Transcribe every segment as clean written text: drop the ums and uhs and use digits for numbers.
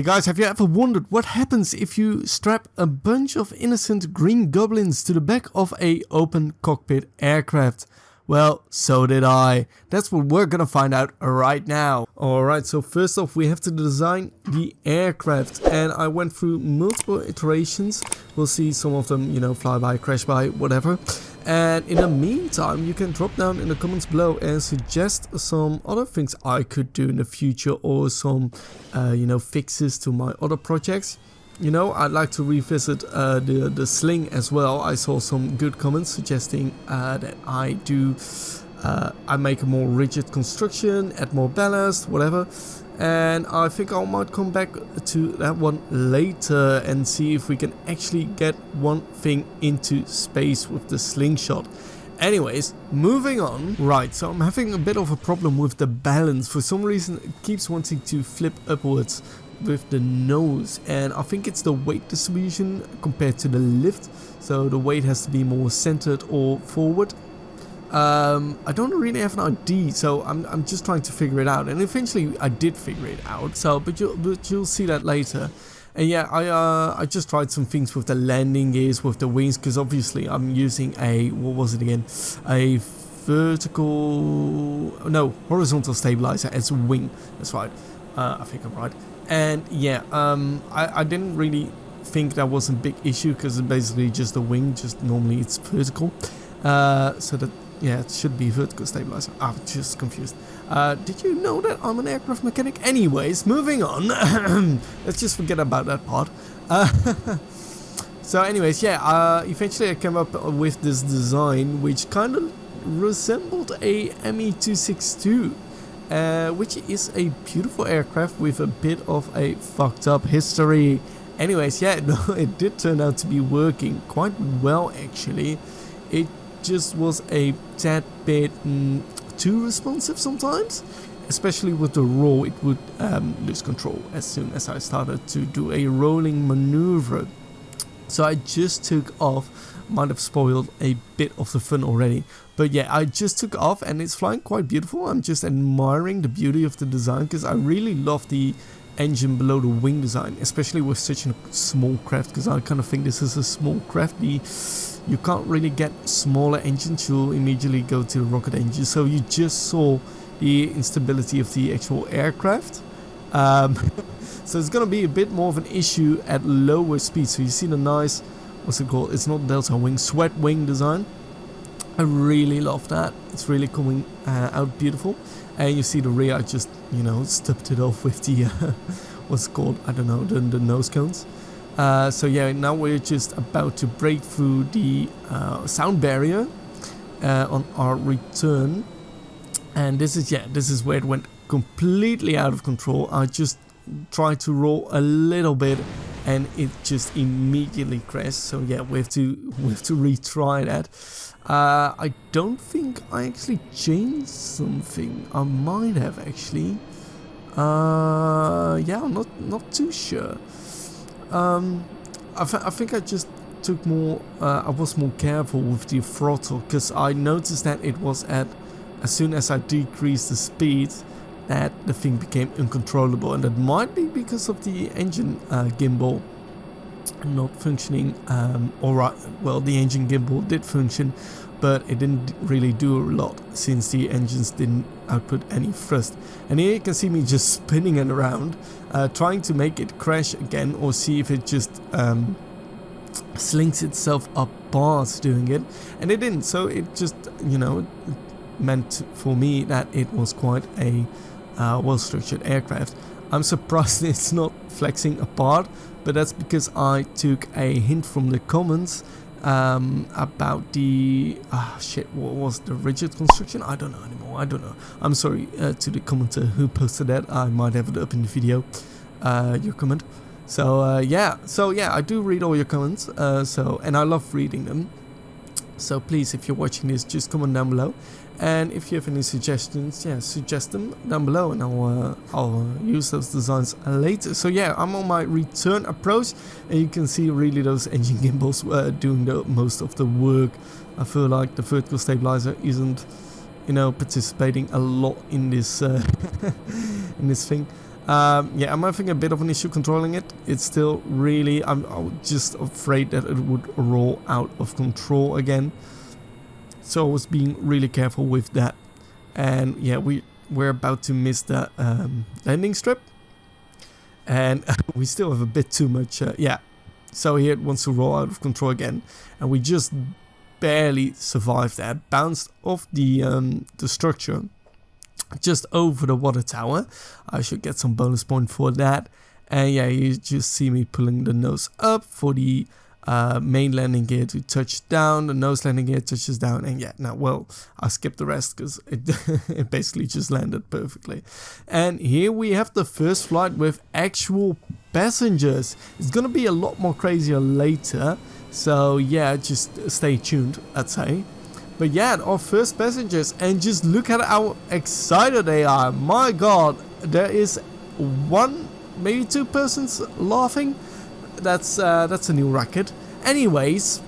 Hey guys, have you ever wondered what happens if you strap a bunch of innocent green goblins to the back of a open cockpit aircraft? Well, so did I. That's what we're gonna find out right now. Alright, so first off we have to design the aircraft, and I went through multiple iterations. We'll see some of them, you know, fly by, crash by, whatever. And in the meantime, you can drop down in the comments below and suggest some other things I could do in the future, or some, you know, fixes to my other projects. You know, I'd like to revisit the sling as well. I saw some good comments suggesting that I make a more rigid construction, add more ballast, whatever. And I think I might come back to that one later and see if we can actually get one thing into space with the slingshot. Anyways, moving on. Right, so I'm having a bit of a problem with the balance. For some reason it keeps wanting to flip upwards with the nose, and I think it's the weight distribution compared to the lift. So the weight has to be more centered or forward. I don't really have an idea, so I'm just trying to figure it out, and eventually I did figure it out. So, but you'll see that later. And yeah, I just tried some things with the landing gears, with the wings, because obviously I'm using a, what was it again? A horizontal stabilizer as a wing. That's right. I think I'm right. And yeah, I didn't really think that was a big issue, because it's basically just a wing. Just normally it's vertical. So that. Yeah, it should be vertical stabilizer. I'm just confused. Did you know that I'm an aircraft mechanic? Anyways, moving on. Let's just forget about that part. So anyways, yeah, eventually I came up with this design which kind of resembled a ME-262, which is a beautiful aircraft with a bit of a fucked up history. Anyways, yeah, no, it did turn out to be working quite well actually. It just was a tad bit too responsive sometimes, especially with the roll. It would lose control as soon as I started to do a rolling maneuver. So I just took off. Might have spoiled a bit of the fun already, but yeah, I just took off and it's flying quite beautiful. I'm just admiring the beauty of the design, because I really love the engine below the wing design, especially with such a small craft, because I kind of think this is a small craft. You can't really get smaller engines, you'll immediately go to the rocket engine. So you just saw the instability of the actual aircraft. So it's gonna be a bit more of an issue at lower speed. So you see the nice, what's it called? It's not delta wing, sweat wing design. I really love that. It's really coming out beautiful. And you see the rear, I just, you know, stubbed it off with the, what's it called? I don't know, the nose cones. So yeah, now we're just about to break through the sound barrier on our return. And this is where it went completely out of control. I just tried to roll a little bit and it just immediately crashed. So yeah, we have to retry that. I don't think I actually changed something. I might have actually. Yeah, I'm not too sure. I think I just took more. I was more careful with the throttle, because I noticed that it was at, as soon as I decreased the speed, that the thing became uncontrollable, and that might be because of the engine gimbal not functioning. Alright, well, the engine gimbal did function, but it didn't really do a lot since the engines didn't output any thrust. And here you can see me just spinning it around, trying to make it crash again, or see if it just slings itself apart doing it, and it didn't. So it just, you know, meant for me that it was quite a well-structured aircraft. I'm surprised it's not flexing apart, but that's because I took a hint from the comments about the what was the rigid construction? I don't know anymore. I don't know. I'm sorry to the commenter who posted that. I might have it up in the video, your comment. So yeah, I do read all your comments. And I love reading them. So please, if you're watching this, just comment down below. And if you have any suggestions, yeah, suggest them down below, and I'll use those designs later. So yeah, I'm on my return approach, and you can see really those engine gimbals doing the most of the work. I feel like the vertical stabilizer isn't, you know, participating a lot in this in this thing. Yeah, I'm having a bit of an issue controlling it. It's still really, I'm just afraid that it would roll out of control again. So I was being really careful with that. And yeah, we're about to miss that landing strip. And we still have a bit too much, yeah. So here it wants to roll out of control again. And we just barely survived that. Bounced off the structure just over the water tower. I should get some bonus point for that. And yeah, you just see me pulling the nose up for the main landing gear to touch down. The nose landing gear touches down, and yeah, now well, I skipped the rest because it, it basically just landed perfectly. And here we have the first flight with actual passengers. It's gonna be a lot more crazier later, so yeah, just stay tuned, I'd say. But yeah, our first passengers, and just look at how excited they are. My god, there is one, maybe two persons laughing. That's a new record. Anyways,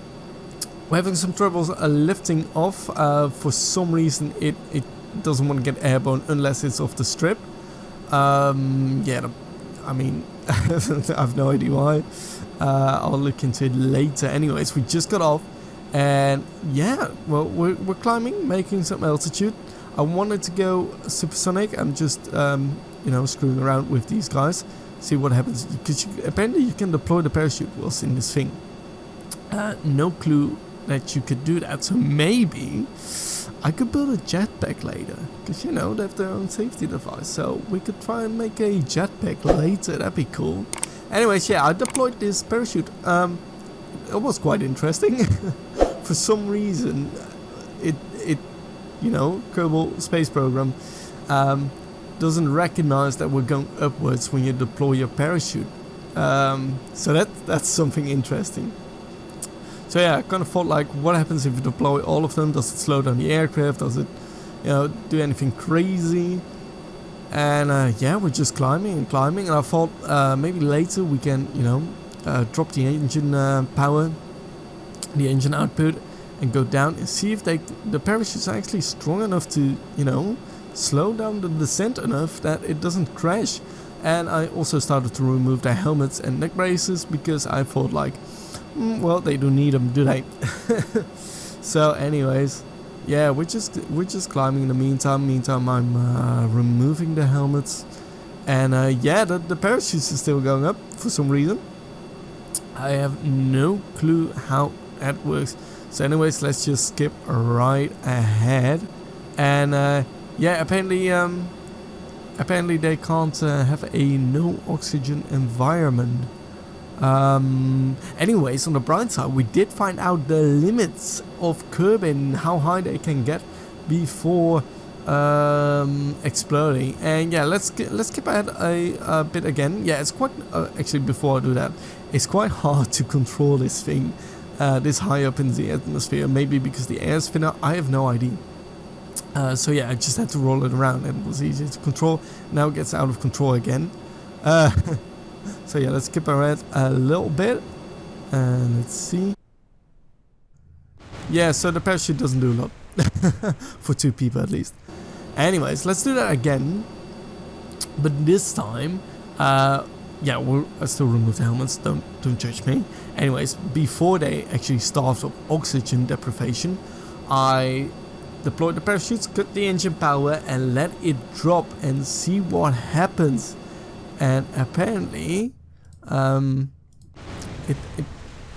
we're having some troubles lifting off. For some reason, it doesn't want to get airborne unless it's off the strip. Yeah, I mean, I have no idea why. I'll look into it later. Anyways, we just got off. And yeah, well, we're climbing, making some altitude. I wanted to go supersonic. I'm just, you know, screwing around with these guys. See what happens. Because apparently you can deploy the parachute whilst in this thing. No clue that you could do that. So maybe I could build a jetpack later. Because, you know, they have their own safety device. So we could try and make a jetpack later. That'd be cool. Anyways, yeah, I deployed this parachute. It was quite interesting. For some reason, it you know, Kerbal space program doesn't recognize that we're going upwards when you deploy your parachute. So that's something interesting. So yeah, I kind of thought, like, what happens if you deploy all of them? Does it slow down the aircraft? Does it, you know, do anything crazy? And yeah, we're just climbing and climbing. And I thought maybe later we can, you know, drop the engine power, the engine output, and go down and see if the parachutes are actually strong enough to, you know, slow down the descent enough that it doesn't crash. And I also started to remove the helmets and neck braces because I thought, like, well, they don't need them, do they? So anyways, yeah, we're just climbing in the meantime. I'm removing the helmets, and yeah, the parachutes are still going up for some reason. I have no clue how that works. So anyways, let's just skip right ahead. And yeah, apparently they can't have a no oxygen environment. Anyways, on the bright side, we did find out the limits of Kerbal and how high they can get before exploding. And yeah, let's skip ahead a bit again. Yeah, it's quite actually, before I do that, it's quite hard to control this thing this high up in the atmosphere. Maybe because the air is thinner, I have no idea. So yeah, I just had to roll it around and it was easy to control. Now it gets out of control again. So yeah, let's skip ahead a little bit. And let's see. Yeah, so the parachute doesn't do a lot. For two people at least. Anyways, let's do that again. But this time, yeah, I still remove the helmets, don't judge me. Anyways, before they actually starved of oxygen deprivation, I deployed the parachutes, cut the engine power, and let it drop and see what happens. And apparently, it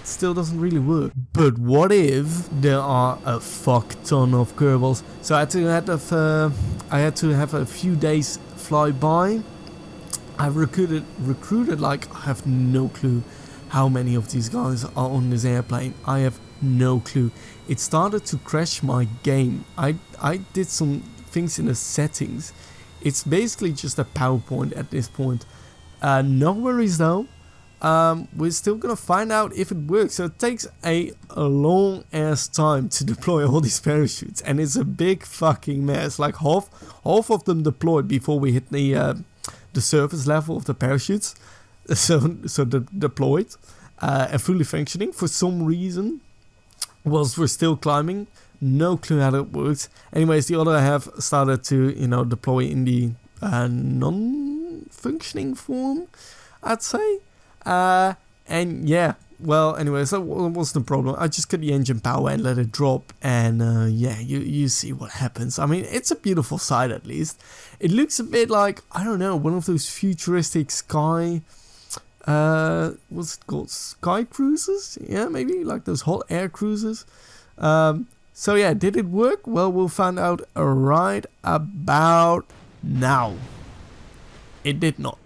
still doesn't really work. But what if there are a fuck ton of Kerbals? So I had to have a few days fly by. I've recruited, like, I have no clue how many of these guys are on this airplane. I have no clue. It started to crash my game. I did some things in the settings. It's basically just a PowerPoint at this point. No worries though. We're still gonna find out if it works. So it takes a long ass time to deploy all these parachutes, and it's a big fucking mess. Like half of them deployed before we hit the surface level of the parachutes. So deployed and fully functioning for some reason whilst we're still climbing. No clue how that works. Anyways, the other half started to, you know, deploy in the non functioning form, I'd say. And yeah, well, anyway, so what was the problem? I just cut the engine power and let it drop, and yeah, you see what happens. I mean, it's a beautiful sight at least. It looks a bit like, I don't know, one of those futuristic sky, what's it called? Sky cruisers? Yeah, maybe like those hot air cruisers. So yeah, did it work? Well, we'll find out right about now. It did not.